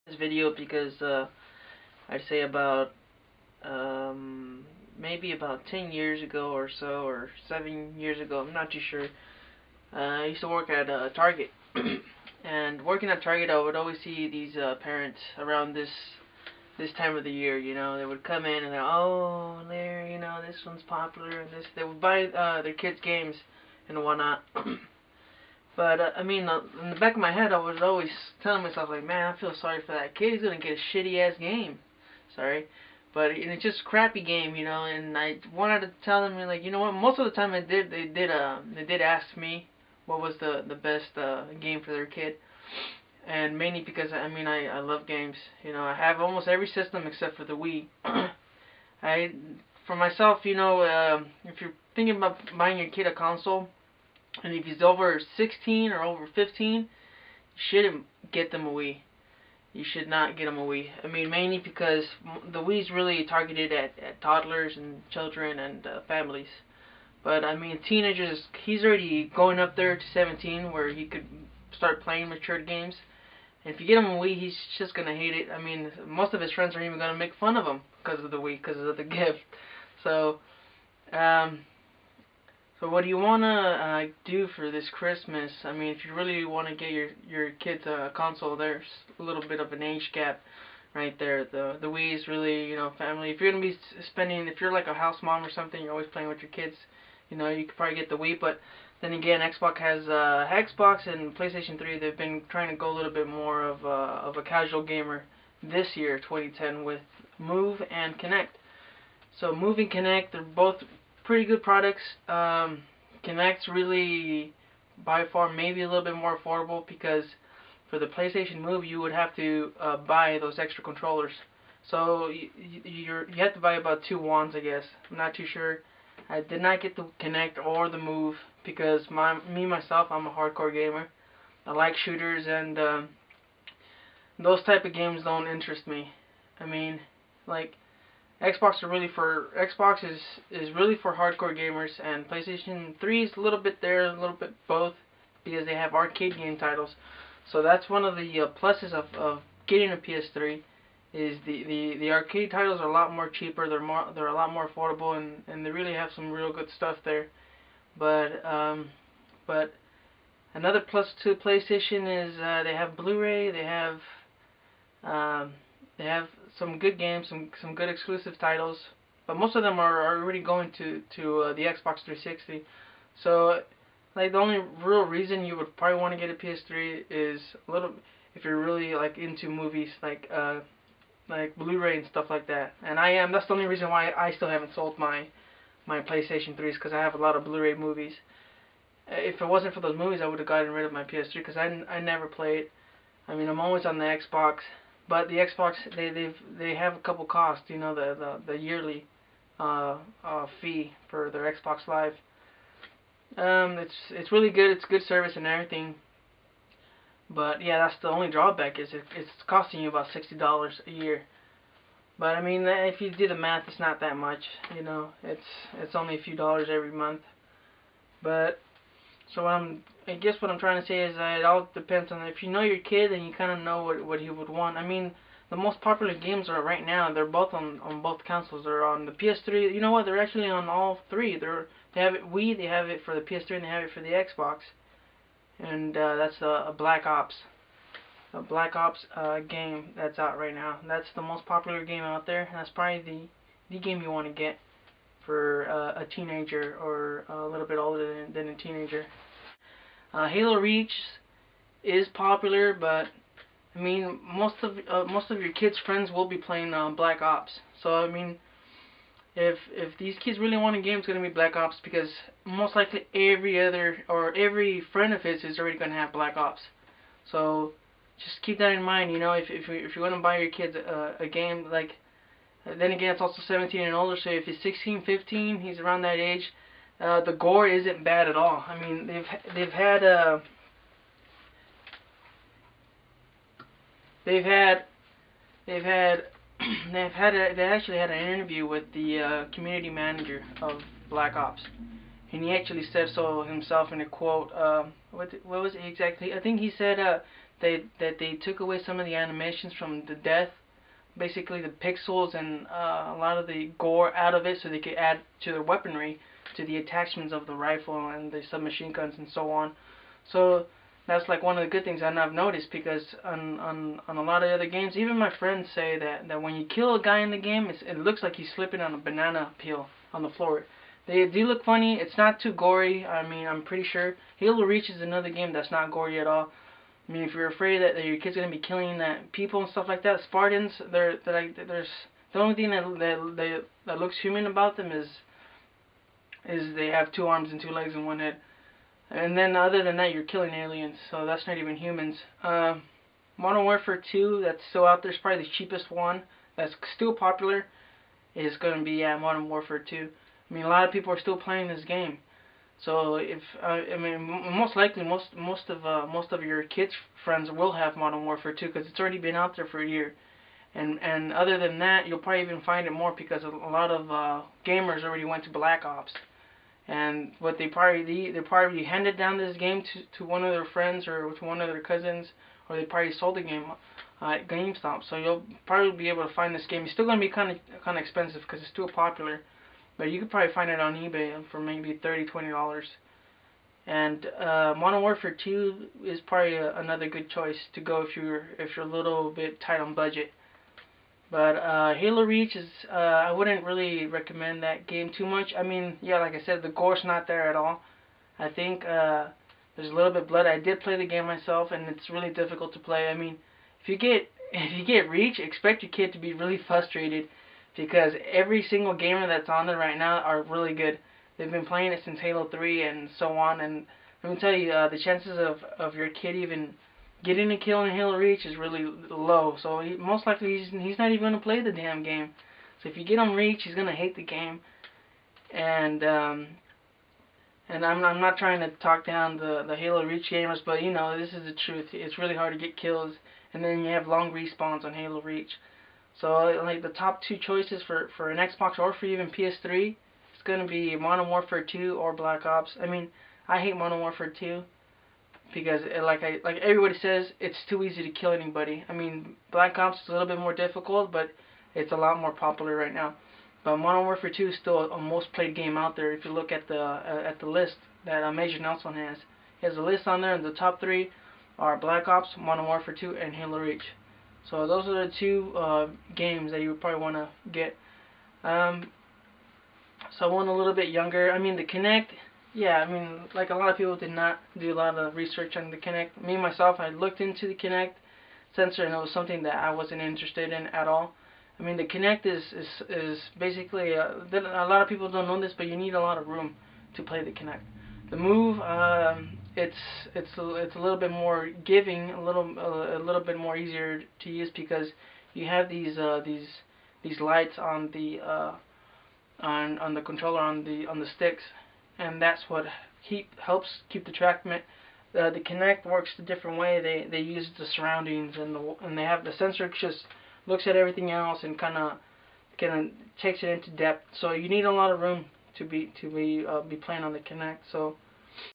this video because I'd say about maybe about 10 years ago or so, or 7 years ago, I'm not too sure. I used to work at Target, and working at Target, I would always see these parents around this time of the year. You know, they would come in and they're, oh, there, you know, this one's popular, and this. They would buy their kids games and whatnot. But I mean, in the back of my head, I was always telling myself, like, man, I feel sorry for that kid. He's gonna get a shitty ass game. Sorry, but it's just a crappy game, you know. And I wanted to tell them, like, you know what? Most of the time, they did ask me what was the best game for their kid, and mainly because I mean, I love games. You know, I have almost every system except for the Wii. I, for myself, you know, if you're thinking about buying your kid a console, and if he's over 16 or over 15, you shouldn't get them a Wii. You should not get them a Wii. I mean, mainly because the Wii's really targeted at toddlers and children and families. But I mean, teenagers, he's already going up there to 17 where he could start playing mature games. And if you get him a Wii, he's just going to hate it. I mean, most of his friends are even going to make fun of him because of the Wii, because of the gift. So, so what do you want to do for this Christmas? I mean, if you really want to get your kids a console, there's a little bit of an age gap right there. The Wii is really, you know, family. If you're going to be spending, if you're like a house mom or something, you're always playing with your kids, you know, you could probably get the Wii. But then again, Xbox and PlayStation 3, they've been trying to go a little bit more of a casual gamer this year, 2010, with Move and Kinect. So Move and Kinect, they're both pretty good products. Kinect's really by far maybe a little bit more affordable because for the PlayStation Move you would have to buy those extra controllers. So you have to buy about 2 wands, I guess. I'm not too sure. I did not get the Kinect or the Move because myself, I'm a hardcore gamer. I like shooters, and those type of games don't interest me. I mean, like, Xbox is really for hardcore gamers, and PlayStation 3 is a little bit there, a little bit both, because they have arcade game titles. So that's one of the pluses of getting a PS3, is the arcade titles are a lot more cheaper. They're a lot more affordable, and they really have some real good stuff there. But another plus to PlayStation is they have Blu-ray. They have some good games, some good exclusive titles, but most of them are already going to the Xbox 360. So, like, the only real reason you would probably want to get a PS3 is a little, if you're really like into movies, like Blu-ray and stuff like that. And I am. That's the only reason why I still haven't sold my PlayStation 3s, because I have a lot of Blu-ray movies. If it wasn't for those movies, I would have gotten rid of my PS3 because I never play it. I mean, I'm always on the Xbox. But the Xbox, they have a couple costs, you know, the yearly fee for their Xbox Live. It's really good. It's good service and everything. But yeah, that's the only drawback, is it's costing you about $60 a year. But I mean, if you do the math, it's not that much. You know, it's only a few dollars every month. But so I guess what I'm trying to say is that it all depends on, if you know your kid, then you kind of know what he would want. I mean, the most popular games are right now, they're both on both consoles. They're on the PS3. You know what? They're actually on all three. They have it Wii, they have it for the PS3, and they have it for the Xbox. And that's a Black Ops. A Black Ops game that's out right now. That's the most popular game out there. And that's probably the game you want to get for a teenager or a little bit older than a teenager. Halo Reach is popular, but I mean, most of your kids' friends will be playing Black Ops. So I mean, if these kids really want a game, it's gonna be Black Ops, because most likely every friend of his is already gonna have Black Ops. So just keep that in mind. You know, if you want to buy your kids a game, like, then again, it's also 17 and older. So if he's 16, 15, he's around that age. The gore isn't bad at all. I mean, they actually had an interview with the community manager of Black Ops, and he actually said so himself in a quote. What was it exactly? I think he said they took away some of the animations from the death, basically the pixels and a lot of the gore out of it, so they could add to their weaponry, to the attachments of the rifle and the submachine guns and so on. So that's like one of the good things I've noticed, because on a lot of other games, even my friends say that when you kill a guy in the game, it looks like he's slipping on a banana peel on the floor. They do look funny. It's not too gory. I mean, I'm pretty sure Halo Reach is another game that's not gory at all. I mean, if you're afraid that your kid's gonna be killing people and stuff like that, Spartans, they're like, there's the only thing that looks human about them is they have 2 arms and 2 legs and 1 head. And then other than that, you're killing aliens, so that's not even humans. Modern Warfare 2, that's still out there, is probably the cheapest one that's still popular, is going to be Modern Warfare 2. I mean, a lot of people are still playing this game. So if I mean, most likely most of your kids' friends will have Modern Warfare 2, because it's already been out there for a year. And other than that, you'll probably even find it more, because a lot of gamers already went to Black Ops. And what they probably handed down this game to one of their friends or to one of their cousins, or they probably sold the game at GameStop. So you'll probably be able to find this game. It's still going to be kind of expensive, because it's still popular, but you could probably find it on eBay for maybe $30-$20. And Modern Warfare 2 is probably another good choice to go if you're a little bit tight on budget. But Halo Reach is, I wouldn't really recommend that game too much. I mean, yeah, like I said, the gore's not there at all. I think there's a little bit of blood. I did play the game myself, and it's really difficult to play. I mean, if you get Reach, expect your kid to be really frustrated, because every single gamer that's on there right now are really good. They've been playing it since Halo 3 and so on, and let me tell you, the chances of your kid even getting a kill in Halo Reach is really low. So most likely he's not even gonna play the damn game. So if you get him Reach, he's gonna hate the game. And I'm not trying to talk down the Halo Reach gamers, but you know, this is the truth. It's really hard to get kills, and then you have long respawns on Halo Reach. So like the top 2 choices for an Xbox or for even PS3, it's gonna be Modern Warfare 2 or Black Ops. I mean, I hate Modern Warfare 2. Because like everybody says, it's too easy to kill anybody. I mean, Black Ops is a little bit more difficult, but it's a lot more popular right now. But Modern Warfare 2 is still a most played game out there. If you look at the list that Major Nelson has, he has a list on there, and the top 3 are Black Ops, Modern Warfare 2, and Halo Reach. So those are the 2 games that you would probably want to get. Someone a little bit younger. I mean, the Kinect. Yeah, I mean, like a lot of people did not do a lot of research on the Kinect. Me, myself, I looked into the Kinect sensor, and it was something that I wasn't interested in at all. I mean, the Kinect is basically, a lot of people don't know this, but you need a lot of room to play the Kinect. The Move, it's a little bit more giving, a little bit more easier to use, because you have these lights on the on the controller, on the sticks, and that's what helps keep the track. The Kinect works a different way. They use the surroundings, and they have the sensor just looks at everything else and kind of takes it into depth. So you need a lot of room to be playing on the Kinect. So